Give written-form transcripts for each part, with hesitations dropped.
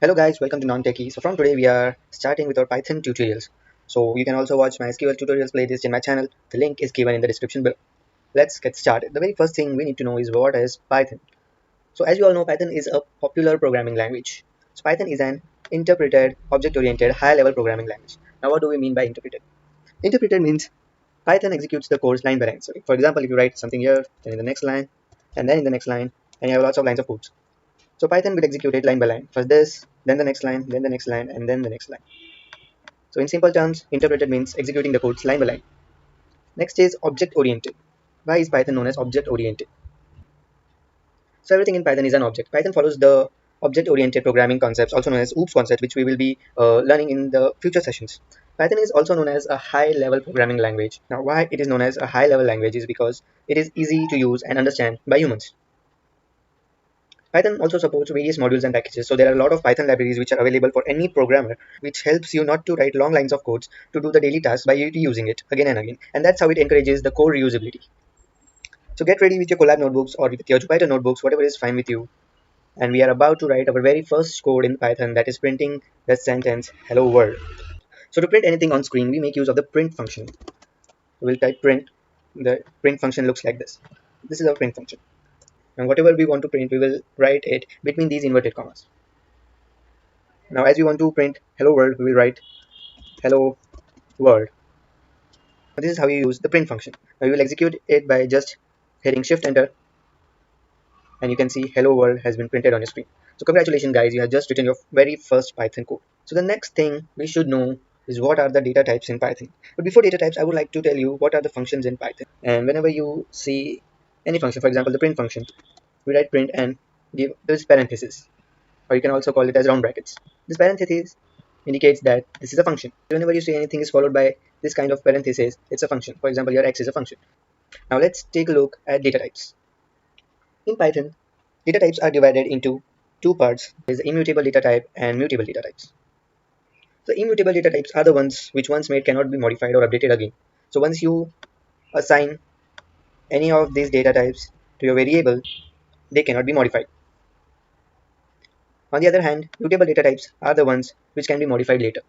Hello guys, welcome to Non-Techie. So from today we are starting with our Python tutorials. So you can also watch my SQL tutorials playlist in my channel. The link is given in the description below. Let's get started. The very first thing we need to know is what is Python. So as you all know, Python is a popular programming language. So Python is an interpreted, object-oriented, high-level programming language. Now what do we mean by interpreted? Interpreted means Python executes the code line by line. So for example, if you write something here, then in the next line, and then in the next line, and you have lots of lines of code. So Python will execute it line by line. First this, then the next line, then the next line, and then the next line. So in simple terms, interpreted means executing the codes line by line. Next is object-oriented. Why is Python known as object-oriented? So everything in Python is an object. Python follows the object-oriented programming concepts, also known as OOPS concept, which we will be learning in the future sessions. Python is also known as a high-level programming language. Now, why it is known as a high-level language is because it is easy to use and understand by humans. Python also supports various modules and packages, so there are a lot of Python libraries which are available for any programmer, which helps you not to write long lines of codes to do the daily tasks by reusing it again and again, and that's how it encourages the code reusability. So get ready with your Collab notebooks or with your Jupyter notebooks, whatever is fine with you, and we are about to write our very first code in Python, that is printing the sentence "Hello World." So to print anything on screen, we make use of the print function. We'll type print. The print function looks like this. This is our print function. And whatever we want to print, we will write it between these inverted commas. Now as we want to print hello world, we will write hello world. Now, this is how you use the print function. Now we will execute it by just hitting shift enter, and you can see hello world has been printed on your screen. So congratulations guys, you have just written your very first Python code. So the next thing we should know is what are the data types in Python. But before data types, I would like to tell you what are the functions in Python. And whenever you see any function, for example the print function, we write print and give this parenthesis, or you can also call it as round brackets. This parenthesis indicates that this is a function. Whenever you see anything is followed by this kind of parenthesis, it's a function. For example, your x is a function. Now let's take a look at data types. In Python, data types are divided into two parts. There is immutable data type and mutable data types. The immutable data types are the ones which once made cannot be modified or updated again. So once you assign any of these data types to your variable, they cannot be modified. On the other hand, mutable data types are the ones which can be modified later.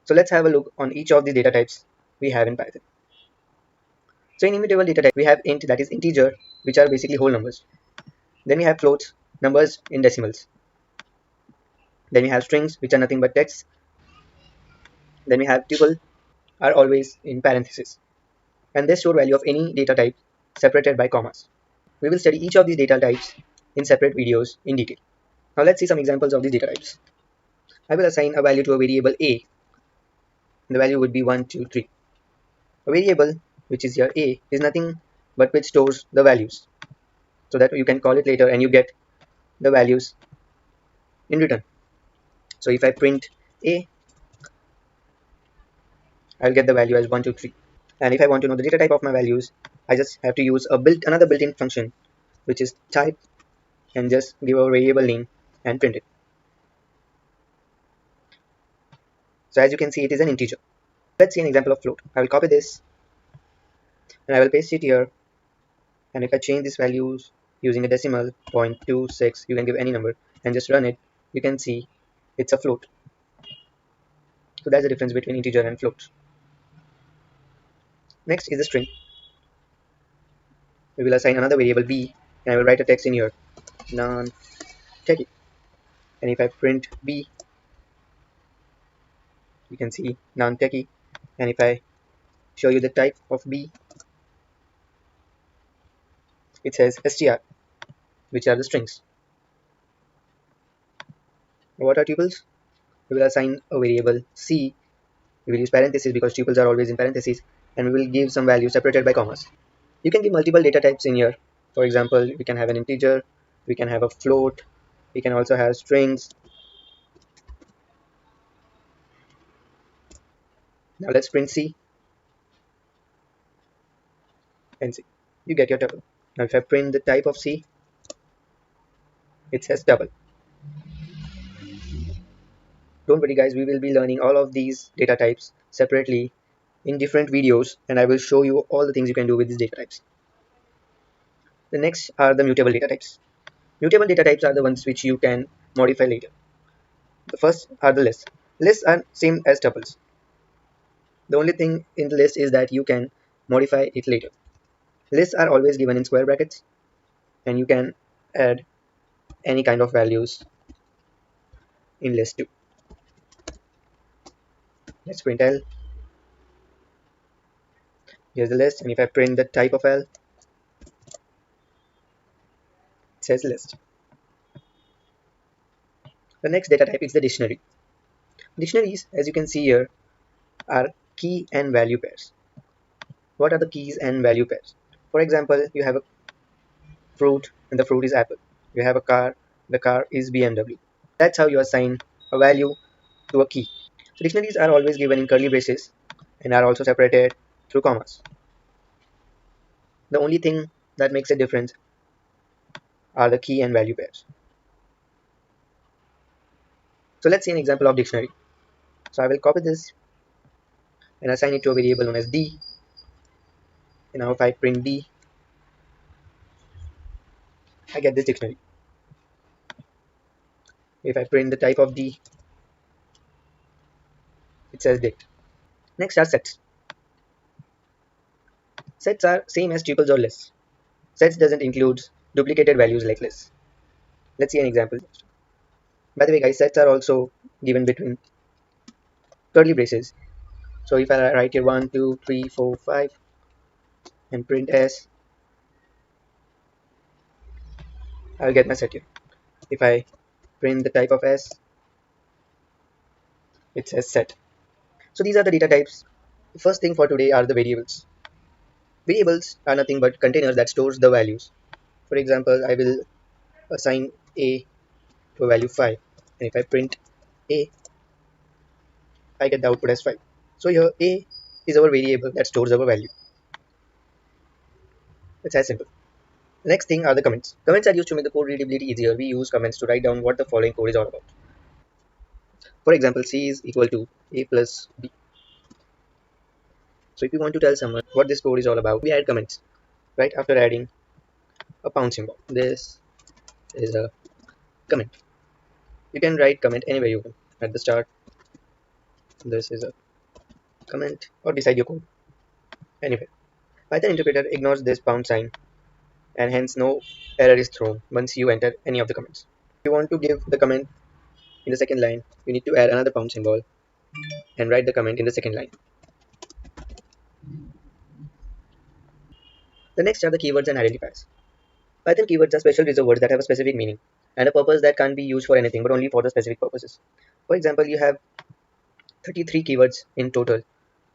So let's have a look on each of the data types we have in Python. So in immutable data type, we have int, that is integer, which are basically whole numbers. Then we have floats, numbers in decimals. Then we have strings, which are nothing but text. Then we have tuple, are always in parentheses. And they store value of any data type separated by commas. We will study each of these data types in separate videos in detail. Now let's see some examples of these data types. I will assign a value to a variable a. The value would be 1, 2, 3. A variable, which is your a, is nothing but which stores the values, so that you can call it later and you get the values in return. So if I print a, I'll get the value as 1, 2, 3. And if I want to know the data type of my values, I just have to use another built-in function, which is type, and just give a variable name and print it. So as you can see, it is an integer. Let's see an example of float. I will copy this and I will paste it here. And if I change these values using a decimal 0.26, you can give any number and just run it, you can see it's a float. So that's the difference between integer and float. Next is a string. We will assign another variable b, and I will write a text in here, non-techie. And if I print b, you can see non-techie. And if I show you the type of b, it says str, which are the strings. What are tuples? We will assign a variable c. We will use parentheses because tuples are always in parentheses, and we will give some value separated by commas. You can give multiple data types in here. For example, we can have an integer, we can have a float, we can also have strings. Now let's print c and c. You get your tuple. Now if I print the type of c, it says tuple. Don't worry guys, we will be learning all of these data types separately in different videos, and I will show you all the things you can do with these data types. The next are the mutable data types. Mutable data types are the ones which you can modify later. The first are the lists. Lists are same as tuples. The only thing in the list is that you can modify it later. Lists are always given in square brackets, and you can add any kind of values in list too. Let's print L. Here's the list, and if I print the type of L, it says list. The next data type is the dictionary. Dictionaries, as you can see here, are key and value pairs. What are the keys and value pairs? For example, you have a fruit and the fruit is apple. You have a car, the car is BMW. That's how you assign a value to a key. So dictionaries are always given in curly braces and are also separated through commas. The only thing that makes a difference are the key and value pairs. So let's see an example of dictionary. So I will copy this and assign it to a variable known as D. And now if I print D, I get this dictionary. If I print the type of D, it says dict. Next are sets. Sets are same as tuples or lists. Sets doesn't include duplicated values like lists. Let's see an example. By the way, guys, sets are also given between curly braces. So if I write here 1, 2, 3, 4, 5 and print S, I'll get my set here. If I print the type of S, it says set. So these are the data types. The first thing for today are the variables. Variables are nothing but containers that stores the values. For example, I will assign A to a value 5, and if I print A, I get the output as 5. So here A is our variable that stores our value. It's as simple. Next thing are the comments. Comments are used to make the code readability easier. We use comments to write down what the following code is all about. For example, C is equal to A plus B. So if you want to tell someone what this code is all about, we add comments right after adding a pound symbol. This is a comment. You can write comment anywhere you want. At the start, this is a comment, or beside your code. Anyway, Python interpreter ignores this pound sign, and hence no error is thrown once you enter any of the comments. If you want to give the comment in the second line, you need to add another pound symbol and write the comment in the second line. The next are the keywords and identifiers. Python keywords are special reserved words that have a specific meaning and a purpose that can't be used for anything but only for the specific purposes. For example, you have 33 keywords in total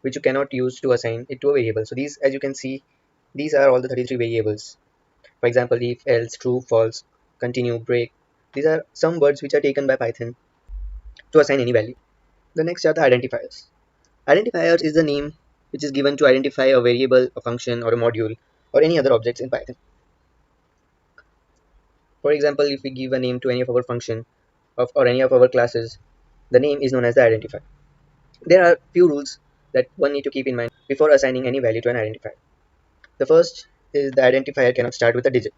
which you cannot use to assign it to a variable. So these, as you can see, these are all the 33 variables. For example, if, else, true, false, continue, break. These are some words which are taken by Python to assign any value. The next are the identifiers. Identifiers is the name which is given to identify a variable, a function, or a module, or any other objects in Python. For example, if we give a name to any of our function or any of our classes, the name is known as the identifier. There are few rules that one need to keep in mind before assigning any value to an identifier. The first is the identifier cannot start with a digit.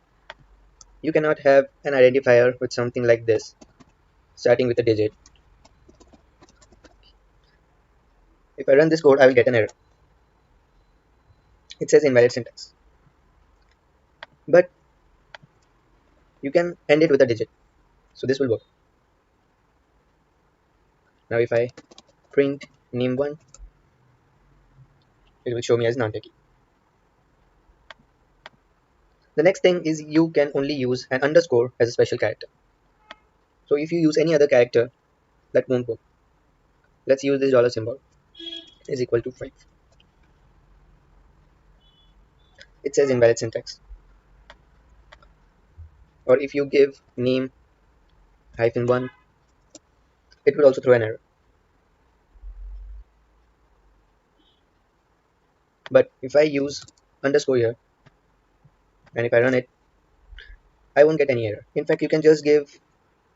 You cannot have an identifier with something like this, starting with a digit. If I run this code, I will get an error. It says invalid syntax. But you can end it with a digit. So this will work. Now if I print name1, it will show me as non-techie. The next thing is you can only use an underscore as a special character. So if you use any other character, that won't work. Let's use this dollar symbol is equal to 5. It says invalid syntax. Or if you give name -1, it will also throw an error. But if I use underscore here, and if I run it, I won't get any error. In fact, you can just give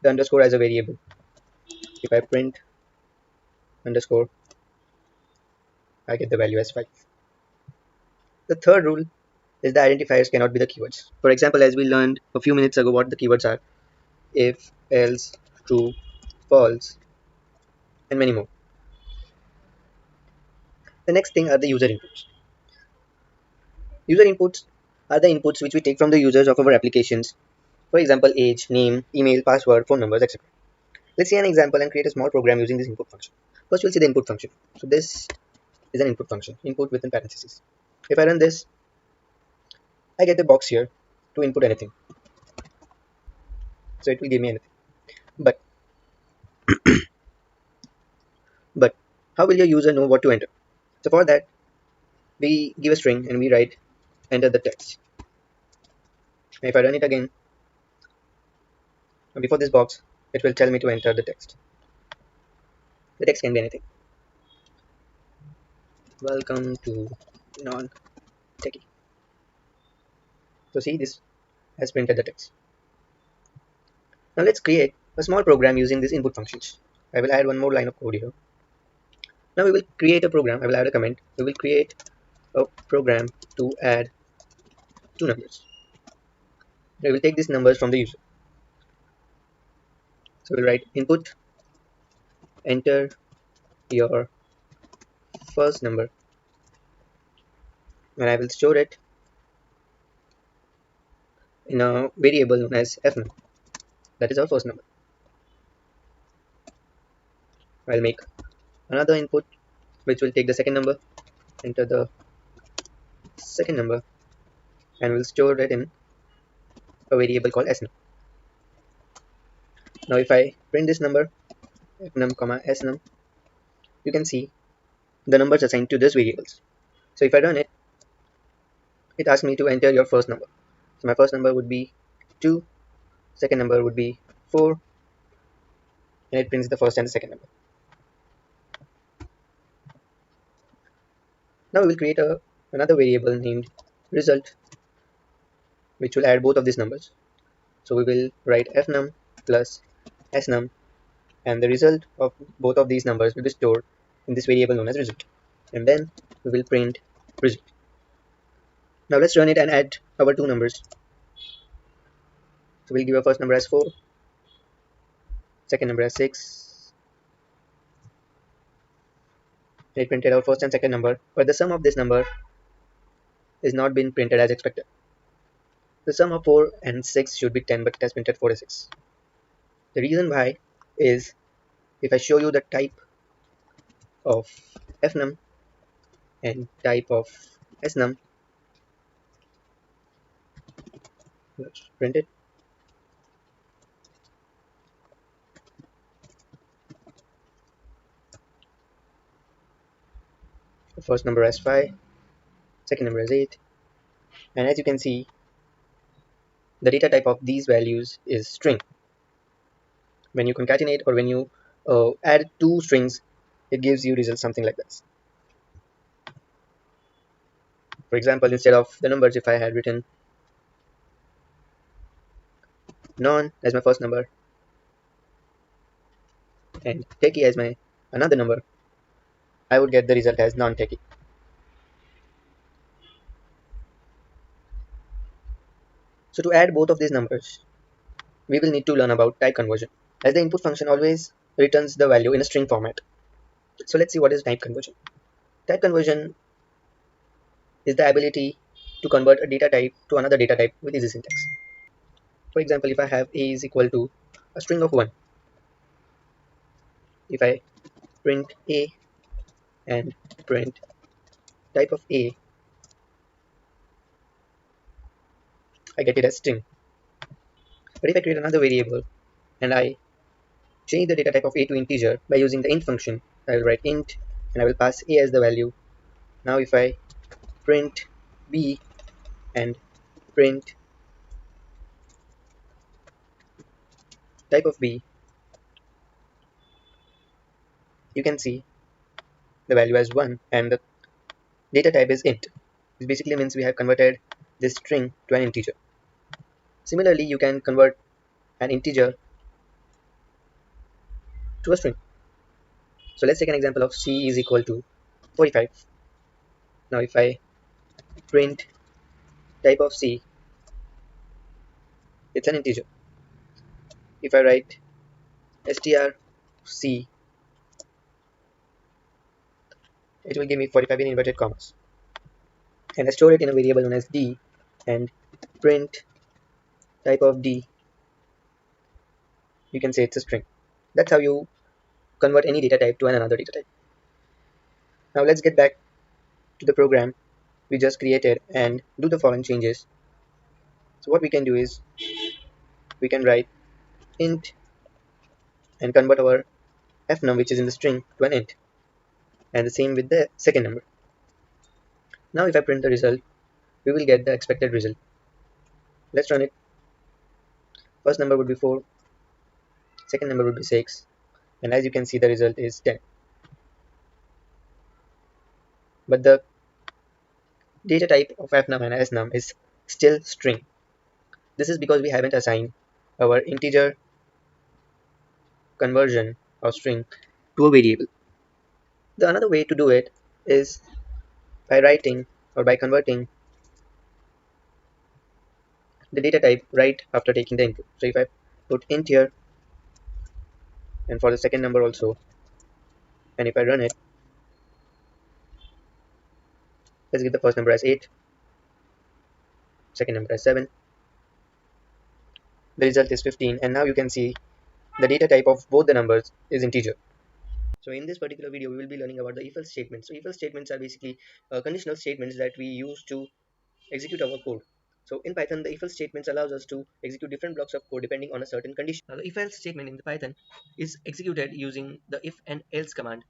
the underscore as a variable. If I print underscore, I get the value as 5. The third rule is the identifiers cannot be the keywords. For example, as we learned a few minutes ago what the keywords are: if, else, true, false, and many more. The next thing are the user inputs. User inputs are the inputs which we take from the users of our applications. For example, age, name, email, password, phone numbers, etc. Let's see an example and create a small program using this input function. First, we'll see the input function. So this is an input function, input within parentheses. If I run this, I get a box here to input anything. So it will give me anything. But but how will your user know what to enter? So for that, we give a string and we write enter the text. And if I run it again, before this box, it will tell me to enter the text. The text can be anything. Welcome to non-techie. So see, this has printed the text. Now let's create a small program using these input functions. I will add one more line of code here. Now we will create a program. I will add a comment. We will create a program to add two numbers. We will take these numbers from the user. So we'll write input, enter your first number, and I will store it in a variable known as fnum. That is our first number. I'll make another input which will take the second number, enter the second number, and we'll store it in a variable called snum. Now if I print this number, fnum comma snum, you can see the numbers assigned to these variables. So if I run it, it asks me to enter your first number. So my first number would be 2, second number would be 4, and it prints the first and the second number. Now we will create another variable named result, which will add both of these numbers. So we will write fnum plus snum, and the result of both of these numbers will be stored in this variable known as result. And then we will print result. Now let's run it and add our two numbers. So we'll give our first number as 4, second number as 6. It printed our first and second number, but the sum of this number is not been printed as expected. The sum of 4 and 6 should be 10, but it has printed 46. The reason why is, if I show you the type of fnum and type of snum, let's print it. The first number as 5, second number as 8, and as you can see, the data type of these values is string. When you concatenate or when you add two strings, it gives you results something like this. For example, instead of the numbers, if I had written non as my first number and techie as my another number, I would get the result as non-techie. So to add both of these numbers, we will need to learn about type conversion, as the input function always returns the value in a string format. So let's see what is type conversion. Type conversion is the ability to convert a data type to another data type with easy syntax. For example, if I have a is equal to a string of 1, if I print a and print type of a, I get it as string. But if I create another variable and I change the data type of a to integer by using the int function, I will write int and I will pass a as the value. Now if I print b and print type of b, you can see the value as 1 and the data type is int. This basically means we have converted this string to an integer. Similarly, you can convert an integer to a string. So let's take an example of c is equal to 45. Now if I print type of c, it's an integer. If I write strc it will give me 45 in inverted commas, and I store it in a variable known as d, and print type of d, you can say it's a string. That's how you convert any data type to another data type. Now let's get back to the program we just created and do the following changes. So what we can do is we can write int and convert our fnum, which is in the string, to an int, and the same with the second number. Now if I print the result, we will get the expected result. Let's run it. First number would be 4, second number would be 6, and as you can see the result is 10. But the data type of fnum and snum is still string. This is because we haven't assigned our integer conversion of string to a variable. The another way to do it is by writing or by converting the data type right after taking the input. So if I put int here, and for the second number also, and if I run it, let's give the first number as 8, second number as 7, the result is 15, and now you can see the data type of both the numbers is integer. So in this particular video we will be learning about the if else statements. So if else statements are basically conditional statements that we use to execute our code. So in Python, the if else statements allows us to execute different blocks of code depending on a certain condition. Now the if else statement in the Python is executed using the if and else command.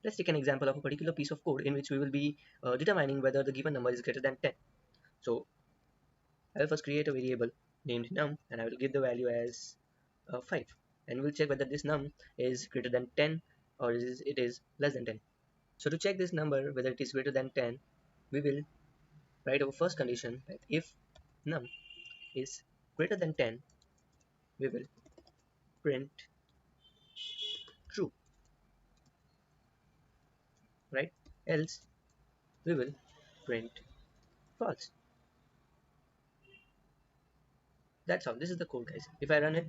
Let's take an example of a particular piece of code in which we will be determining whether the given number is greater than 10. So I will first create a variable named num, and I will give the value as 5, and we'll check whether this num is greater than 10 or it is less than 10. So to check this number whether it is greater than 10, we will write our first condition that if num is greater than 10, we will print true, right? Else we will print false. That's all. This is the code, guys. If I run it,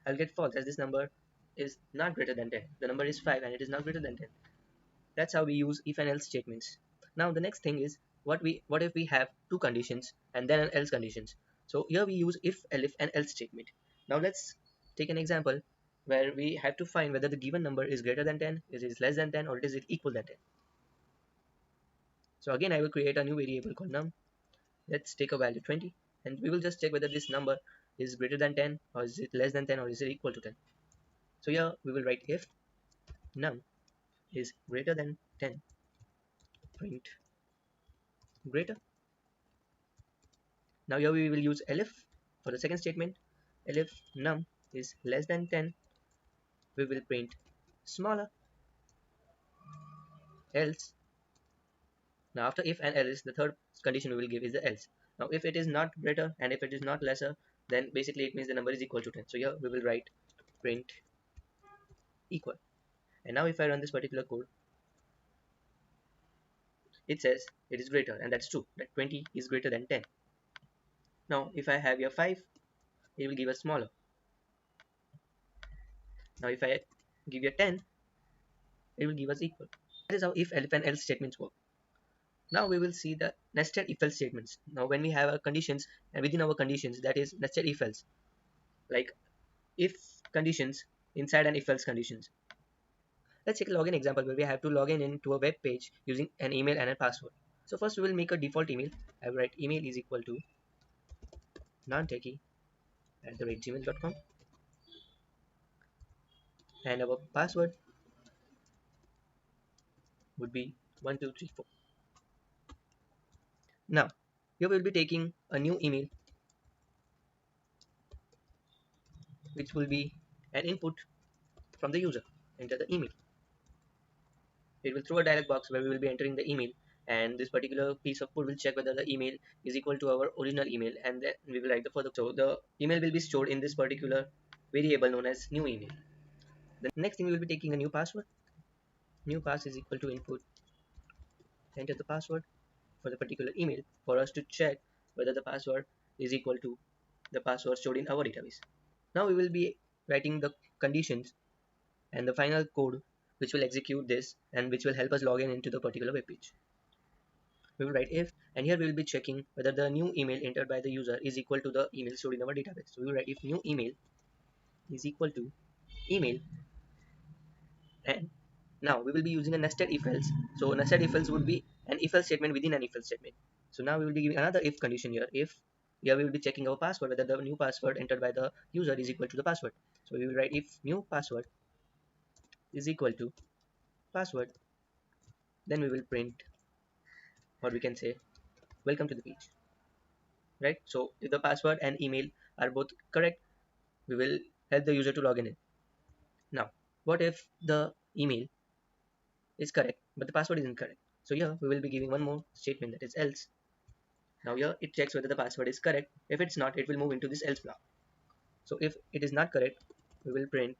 I'll get false as this number is not greater than 10. The number is 5 and it is not greater than 10. That's how we use if and else statements. Now the next thing is what if we have two conditions and then an else conditions. So here we use if, elif and else statement. Now let's take an example where we have to find whether the given number is greater than 10, it is less than 10, or it is equal than 10. So again I will create a new variable called num. Let's take a value 20, and we will just check whether this number is greater than 10, or is it less than 10, or is it equal to 10. So here we will write if num is greater than 10, print greater. Now here we will use elif for the second statement. Elif num is less than 10, we will print smaller. Else, now after if and else, the third condition we will give is the else. Now if it is not greater and if it is not lesser, then basically it means the number is equal to 10. So here we will write print equal. And now if I run this particular code, it says it is greater, and that's true, that 20 is greater than 10. Now if I have here 5, it will give us smaller. Now if I give you 10, it will give us equal. That is how if, elif and else statements work. Now we will see the nested if else statements. Now when we have our conditions, and within our conditions, that is nested if else, like if conditions inside an if else conditions. Let's take a login example where we have to log in into a web page using an email and a password. So first we will make a default email. I will write email is equal to nontechie@gmail.com, and our password would be 1234. Now here we will be taking a new email, which will be an input from the user. Enter the email. It will throw a dialog box where we will be entering the email, and this particular piece of code will check whether the email is equal to our original email, and then we will write the further. So the email will be stored in this particular variable known as new email. The next thing we will be taking a new password. New pass is equal to input, enter the password for the particular email for us to check whether the password is equal to the password stored in our database. Now we will be writing the conditions, and the final code which will execute this and which will help us log in into the particular web page. We will write if, and here we will be checking whether the new email entered by the user is equal to the email stored in our database. So we will write if new email is equal to email, and now we will be using a nested if else. So nested if else would be an if else statement within an if else statement. So now we will be giving another if condition here. If here we will be checking our password, whether the new password entered by the user is equal to the password. So we will write if new password is equal to password, then we will print, or we can say welcome to the page, right? So if the password and email are both correct, we will help the user to log in. Now what if the email is correct but the password is incorrect? So here we will be giving one more statement, that is else. Now here it checks whether the password is correct. If it's not, it will move into this else block. So if it is not correct, we will print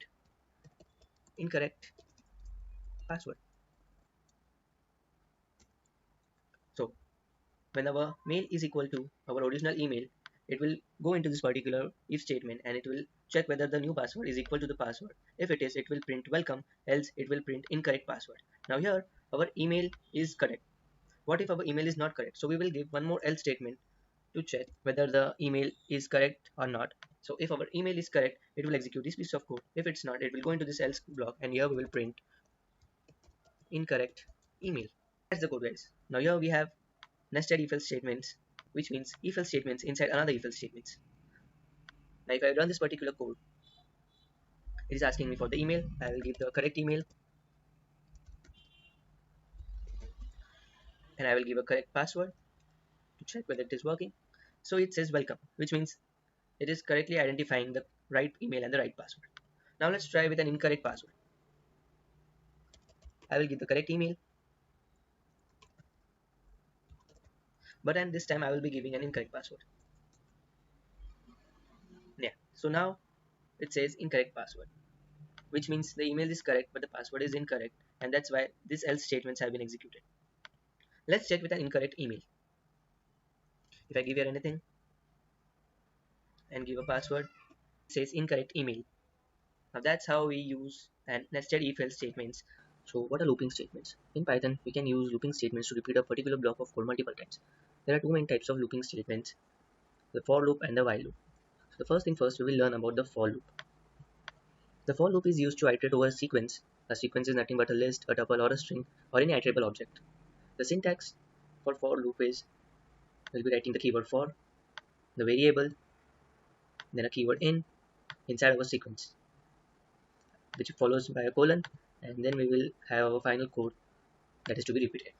incorrect password. So when our mail is equal to our original email, it will go into this particular if statement and it will check whether the new password is equal to the password. If it is, it will print welcome, else it will print incorrect password. Now here our email is correct. What if our email is not correct? So we will give one more else statement to check whether the email is correct or not. So if our email is correct, it will execute this piece of code. If it's not, it will go into this else block and here we will print incorrect email. That's the code, guys. Now here we have nested if else statements, which means if else statements inside another if else statements. Now if I run this particular code, it is asking me for the email. I will give the correct email and I will give a correct password to check whether it is working. So it says welcome, which means it is correctly identifying the right email and the right password. Now let's try with an incorrect password. I will give the correct email, but then this time I will be giving an incorrect password. Yeah, so now it says incorrect password, which means the email is correct but the password is incorrect, and that's why these else statements have been executed. Let's check with an incorrect email. If I give here anything and give a password, it says incorrect email. Now that's how we use an nested if else statements. So what are looping statements? In Python, we can use looping statements to repeat a particular block of code multiple times. There are two main types of looping statements, the for loop and the while loop. So the first thing first, we will learn about the for loop. The for loop is used to iterate over a sequence. A sequence is nothing but a list, a tuple, or a string, or any iterable object. The syntax for loop is, we'll be writing the keyword for, the variable, then a keyword inside our sequence, which follows by a colon, and then we will have our final code that is to be repeated.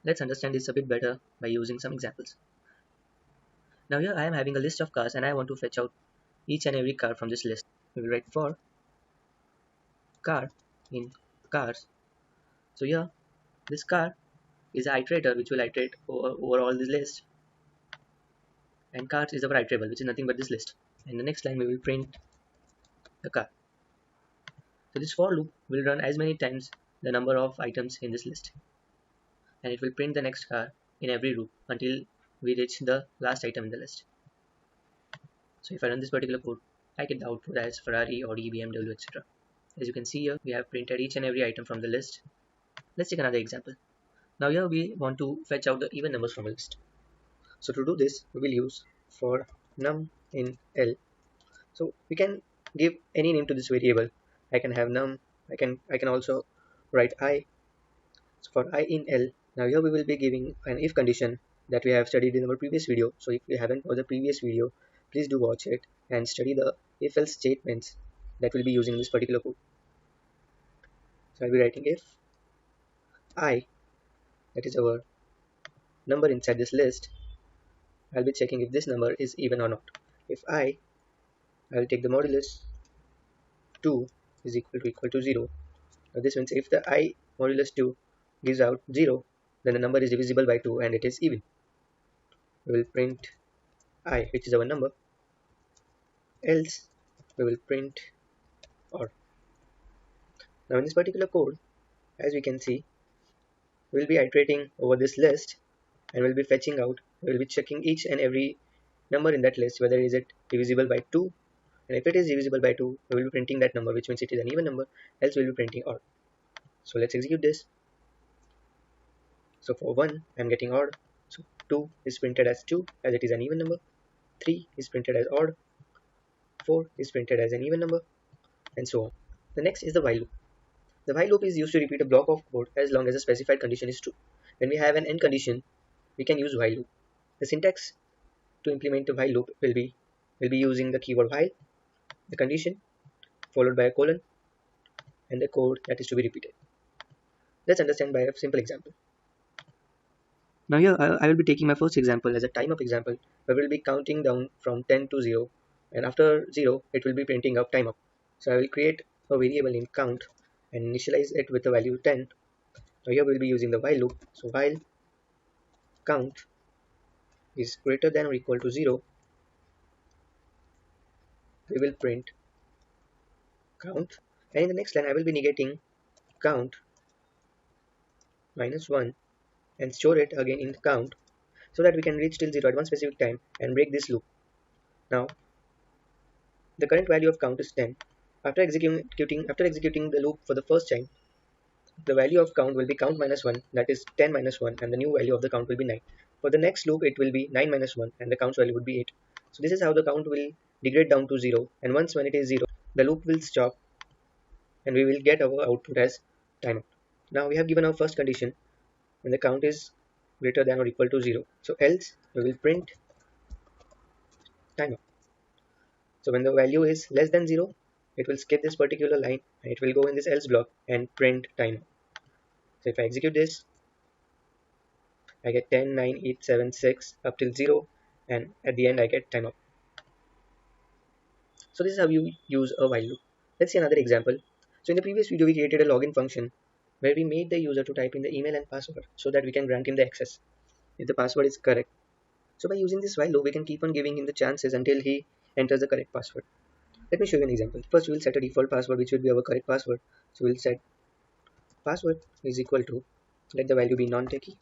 Let's understand this a bit better by using some examples. Now here I am having a list of cars and I want to fetch out each and every car from this list. We will write for car in cars. So here this car is an iterator which will iterate over all this list, and cars is our iterable, which is nothing but this list. In the next line we will print the car. So this for loop will run as many times the number of items in this list, and it will print the next car in every loop until we reach the last item in the list. So if I run this particular code, I get the output as Ferrari, Audi, BMW, etc. As you can see here, we have printed each and every item from the list. Let's take another example. Now here we want to fetch out the even numbers from a list. So to do this, we will use for num in L. So we can give any name to this variable. I can have num, I can also write I. So for I in L, now here we will be giving an if condition that we have studied in our previous video. So if you haven't watched the previous video, please do watch it and study the if else statements that we'll be using in this particular code. So I'll be writing if I, that is our number inside this list, I'll be checking if this number is even or not. If I will take the modulus 2 is equal to 0. Now this means if the I modulus 2 gives out 0, then the number is divisible by 2 and it is even. We will print I, which is our number, else we will print or. Now in this particular code, as we can see, we will be iterating over this list and we'll be fetching out, we'll be checking each and every number in that list, whether is it divisible by 2, and if it is divisible by 2, we will be printing that number, which means it is an even number, else we will be printing odd. So let's execute this. So for 1, I'm getting odd. So 2 is printed as 2 as it is an even number. 3 is printed as odd. 4 is printed as an even number, and so on. The next is the while loop. The while loop is used to repeat a block of code as long as a specified condition is true. When we have an end condition, we can use while loop. The syntax to implement the while loop will be using the keyword while, the condition, followed by a colon, and the code that is to be repeated. Let's understand by a simple example. Now here I will be taking my first example as a time up example, where we'll be counting down from 10 to 0, and after 0 it will be printing up time up. So I will create a variable named count and initialize it with the value 10. Now here we'll be using the while loop. So while count is greater than or equal to 0, we will print count, and in the next line I will be negating count minus 1 and store it again in count, so that we can reach till 0 at one specific time and break this loop. Now the current value of count is 10. After executing the loop for the first time, the value of count will be count minus 1, that is 10 minus 1, and the new value of the count will be 9. For the next loop it will be 9 minus 1 and the count's value would be 8. So this is how the count will degrade down to 0, and once when it is 0, the loop will stop and we will get our output as timeout. Now we have given our first condition when the count is greater than or equal to 0. So else we will print timeout. So when the value is less than 0, it will skip this particular line and it will go in this else block and print timeout. So if I execute this, I get 10, 9, 8, 7, 6 up till 0, and at the end I get timeout. So this is how you use a while loop. Let's see another example. So in the previous video we created a login function where we made the user to type in the email and password so that we can grant him the access if the password is correct. So by using this while loop we can keep on giving him the chances until he enters the correct password. Let me show you an example. First we will set a default password which will be our correct password. So we'll set password is equal to, let the value be non-techie,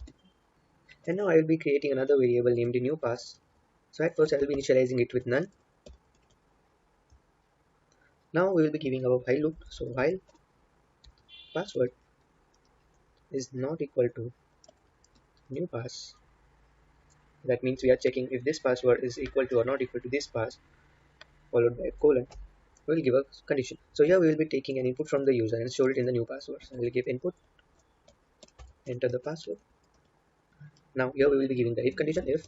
and now I will be creating another variable named new pass. So at first I will be initializing it with none. Now we will be giving our while loop. So while password is not equal to new pass, that means we are checking if this password is equal to or not equal to this pass, followed by a colon, we will give a condition. So here we will be taking an input from the user and store it in the new password. So I will give input, enter the password. Now here we will be giving the if condition. If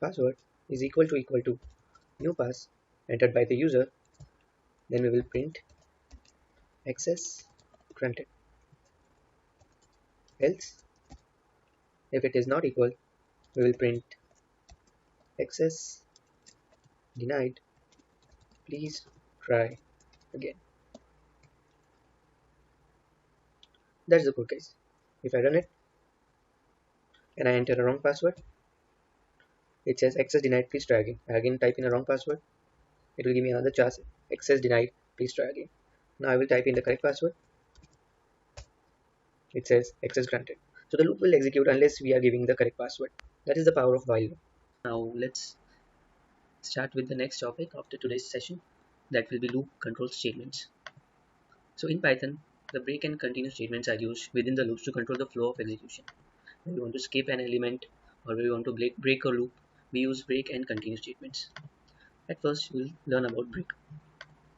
password is equal to new pass entered by the user, then we will print access granted. Else, if it is not equal, we will print access denied, please try again. That's the code, guys. If I run it and I enter a wrong password, it says access denied, please try again. I again type in a wrong password, it will give me another chance, access denied, please try again. Now I will type in the correct password, it says access granted. So the loop will execute unless we are giving the correct password. That is the power of while loop. Now let's start with the next topic after today's session, that will be loop control statements. So in Python, the break and continue statements are used within the loops to control the flow of execution. When we want to skip an element or when we want to break a loop, we use break and continue statements. At first, we'll learn about break.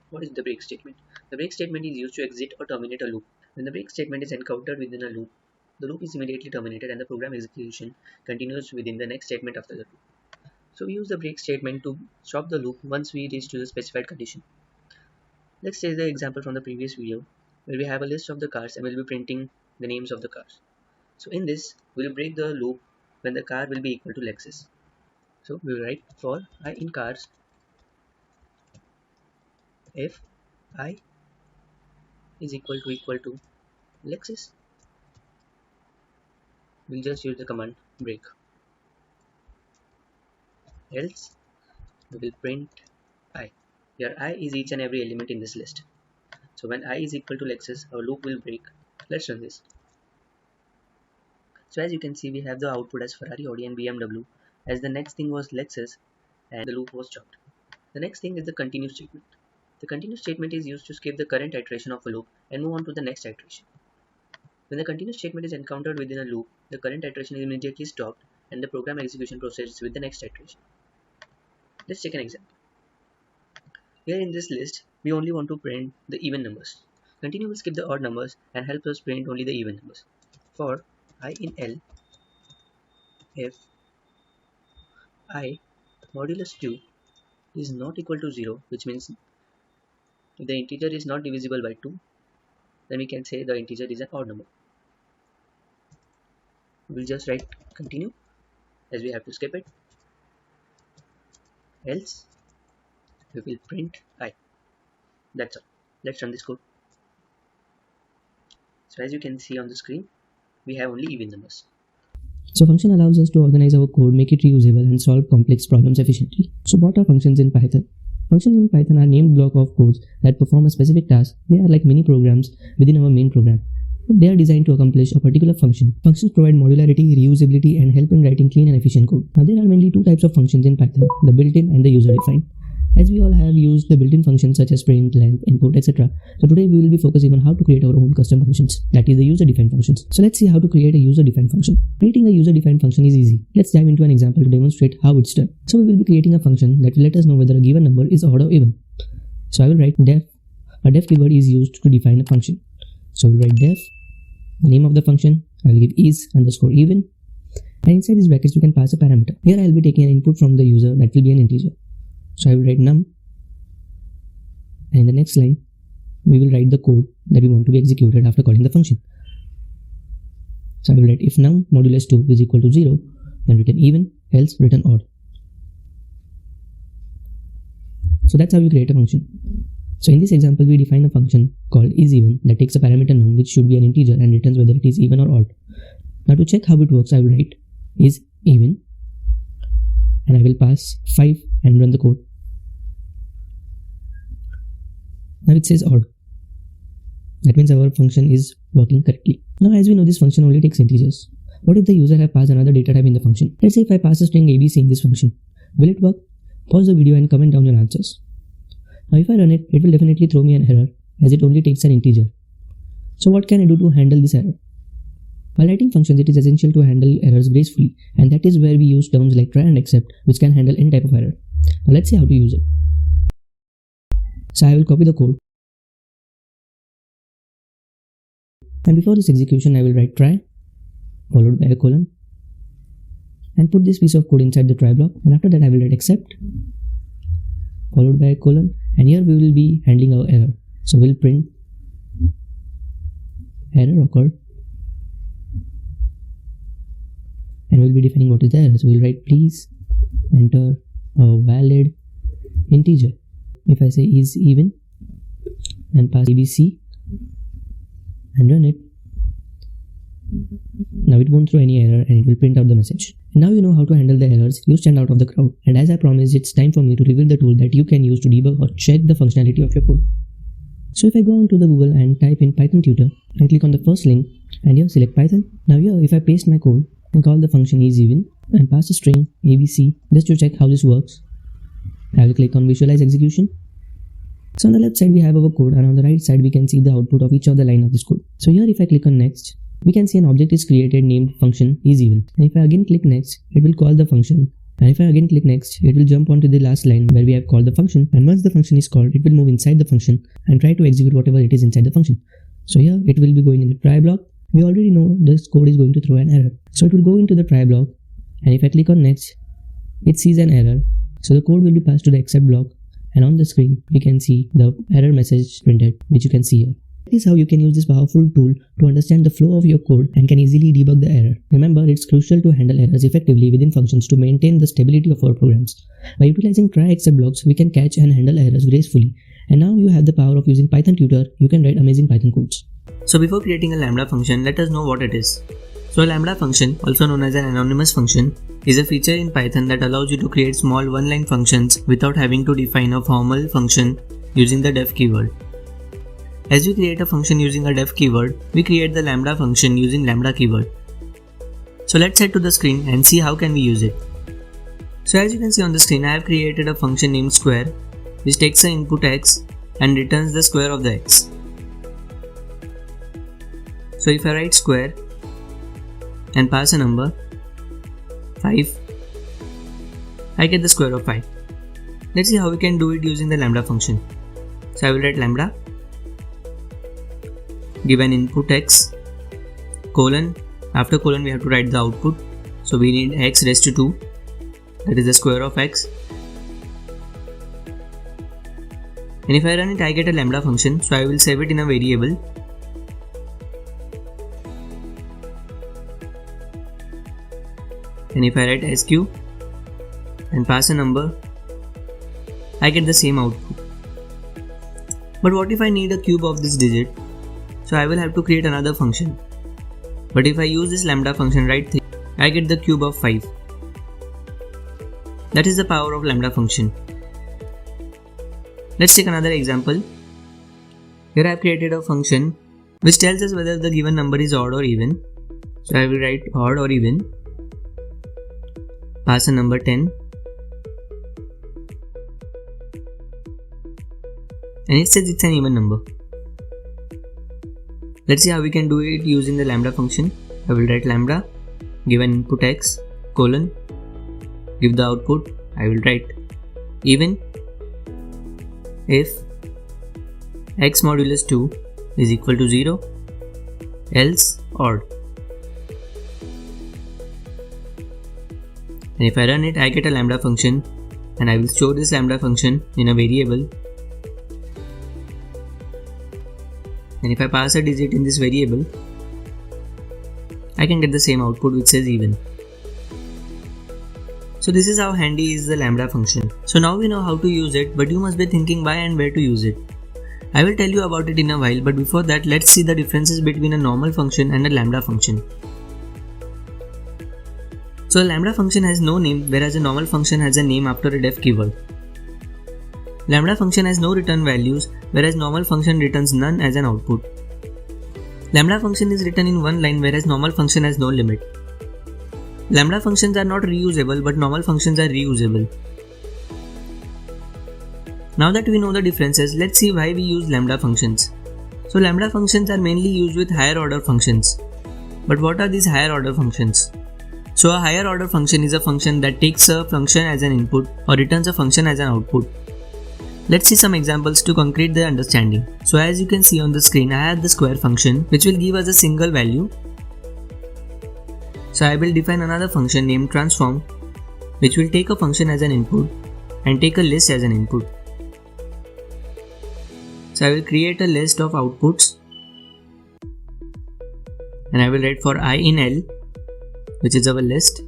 What is the break statement? The break statement is used to exit or terminate a loop. When the break statement is encountered within a loop, the loop is immediately terminated and the program execution continues within the next statement after the loop. So we use the break statement to stop the loop once we reach to the specified condition. Let's take the example from the previous video where we have a list of the cars and we'll be printing the names of the cars. So in this, we'll break the loop when the car will be equal to Lexus. So we will write for I in cars, if I is equal to Lexus, we'll just use the command break. Else we will print I. Here I is each and every element in this list. So when I is equal to Lexus, our loop will break. Let's run this. So as you can see, we have the output as Ferrari, Audi and BMW, as the next thing was Lexus and the loop was stopped. The next thing is the continue statement. The continue statement is used to skip the current iteration of a loop and move on to the next iteration. When the continue statement is encountered within a loop, the current iteration is immediately stopped and the program execution proceeds with the next iteration. Let's take an example. Here in this list, we only want to print the even numbers. Continue will skip the odd numbers and help us print only the even numbers. For I in L, if I modulus 2 is not equal to 0, which means if the integer is not divisible by 2, then we can say the integer is an odd number. We'll just write continue as we have to skip it. Else we will print I. That's all. Let's run this code. So as you can see on the screen, we have only even numbers. So function allows us to organize our code, make it reusable and solve complex problems efficiently. So what are functions in Python? Functions in Python are named block of codes that perform a specific task. They are like mini programs within our main program. They are designed to accomplish a particular function. Functions provide modularity, reusability and help in writing clean and efficient code. Now there are mainly two types of functions in Python, the built-in and the user-defined. As we all have used the built-in functions such as print, length, input, etc. So today we will be focusing on how to create our own custom functions, that is the user-defined functions. So let's see how to create a user-defined function. Creating a user-defined function is easy. Let's dive into an example to demonstrate how it's done. So we will be creating a function that will let us know whether a given number is odd or even. So I will write def. A def keyword is used to define a function. So we'll write def, the name of the function, I will give is underscore even, and inside these brackets we can pass a parameter. Here I will be taking an input from the user that will be an integer. So I will write num, and in the next line we will write the code that we want to be executed after calling the function. So I will write if num modulus 2 is equal to 0, then return even, else return odd. So that's how we create a function. So in this example we define a function called isEven that takes a parameter num which should be an integer and returns whether it is even or odd. Now to check how it works, I will write isEven and I will pass 5 and run the code. Now it says odd. That means our function is working correctly. Now as we know, this function only takes integers. What if the user have passed another data type in the function? Let's say if I pass a string ABC in this function. Will it work? Pause the video and comment down your answers. Now if I run it, it will definitely throw me an error as it only takes an integer. So what can I do to handle this error? While writing functions, it is essential to handle errors gracefully, and that is where we use terms like try and except, which can handle any type of error. Now let's see how to use it. So I will copy the code, and before this execution I will write try followed by a colon and put this piece of code inside the try block, and after that I will write except followed by a colon, and here we will be handling our error. So we'll print error occurred and we'll be defining what is the error. So we'll write please enter a valid integer. If I say is even and pass ABC and run it, now it won't throw any error and it will print out the message. Now you know how to handle the errors, you stand out of the crowd. And as I promised, it's time for me to reveal the tool that you can use to debug or check the functionality of your code. So if I go onto the Google and type in Python tutor and click on the first link and here select Python. Now here if I paste my code and call the function isEven and pass a string ABC just to check how this works, I will click on visualize execution. So on the left side we have our code and on the right side we can see the output of each of the line of this code. So here if I click on next, we can see an object is created named function isEven. And if I again click next, it will call the function. And if I again click next, it will jump onto the last line where we have called the function. And once the function is called, it will move inside the function and try to execute whatever it is inside the function. So here it will be going in the try block. We already know this code is going to throw an error. So it will go into the try block. And if I click on next, it sees an error. So the code will be passed to the except block. And on the screen, we can see the error message printed, which you can see here. This is how you can use this powerful tool to understand the flow of your code and can easily debug the error. Remember, it's crucial to handle errors effectively within functions to maintain the stability of our programs. By utilizing try except blocks, we can catch and handle errors gracefully. And now you have the power of using Python tutor, you can write amazing Python codes. So before creating a Lambda function, let us know what it is. So a Lambda function, also known as an anonymous function, is a feature in Python that allows you to create small one-line functions without having to define a formal function using the def keyword. As we create a function using a def keyword, we create the Lambda function using Lambda keyword. So let's head to the screen and see how can we use it. So as you can see on the screen, I have created a function named square, which takes the input x and returns the square of the x. So if I write square and pass a number 5, I get the square of 5. Let's see how we can do it using the lambda function. So I will write lambda, give an input x, colon, after colon we have to write the output. So we need x raised to 2, that is the square of x. And if I run it, I get a lambda function, so I will save it in a variable. And if I write sq and pass a number, I get the same output. But what if I need a cube of this digit? So I will have to create another function. But if I use this lambda function right here, I get the cube of 5. That is the power of lambda function. Let's take another example. Here I have created a function which tells us whether the given number is odd or even. So I will write odd or even, pass a number 10, and it says it's an even number. Let's see how we can do it using the lambda function. I will write lambda, give an input x, colon, give the output. I will write even if x modulus 2 is equal to 0, else odd. And if I run it, I get a lambda function, and I will store this lambda function in a variable. And if I pass a digit in this variable, I can get the same output which says even. So this is how handy is the lambda function. So now we know how to use it, but you must be thinking why and where to use it. I will tell you about it in a while, but before that, let's see the differences between a normal function and a lambda function. So a lambda function has no name, whereas a normal function has a name after a def keyword. Lambda function has no return values, whereas normal function returns none as an output. Lambda function is written in one line, whereas normal function has no limit. Lambda functions are not reusable, but normal functions are reusable. Now that we know the differences, let's see why we use lambda functions. So lambda functions are mainly used with higher order functions. But what are these higher order functions? So a higher order function is a function that takes a function as an input or returns a function as an output. Let's see some examples to concrete the understanding. So as you can see on the screen, I have the square function which will give us a single value. So I will define another function named transform, which will take a function as an input and take a list as an input. So I will create a list of outputs, and I will write for I in L, which is our list,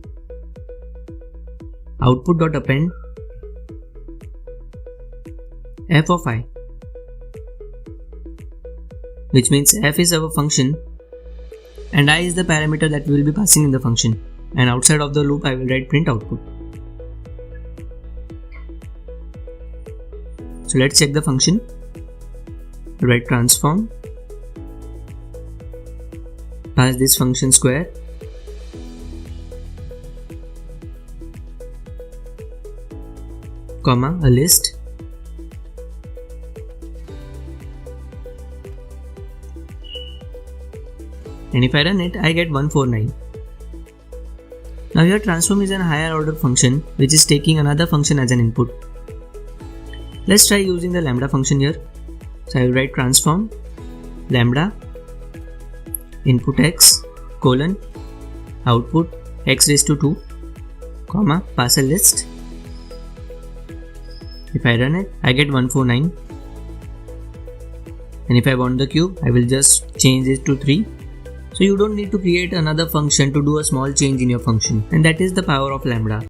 output.append f of I, which means f is our function and I is the parameter that we will be passing in the function, and outside of the loop I will write print output. So let's check the function. Write transform, pass this function square, comma, a list, and if I run it, I get 149. Now here transform is an higher order function which is taking another function as an input. Let's try using the lambda function here. So I will write transform lambda input x colon output x raised to 2 comma pass a list. If I run it, I get 149. And if I want the cube, I will just change it to 3. So you don't need to create another function to do a small change in your function, and that is the power of lambda.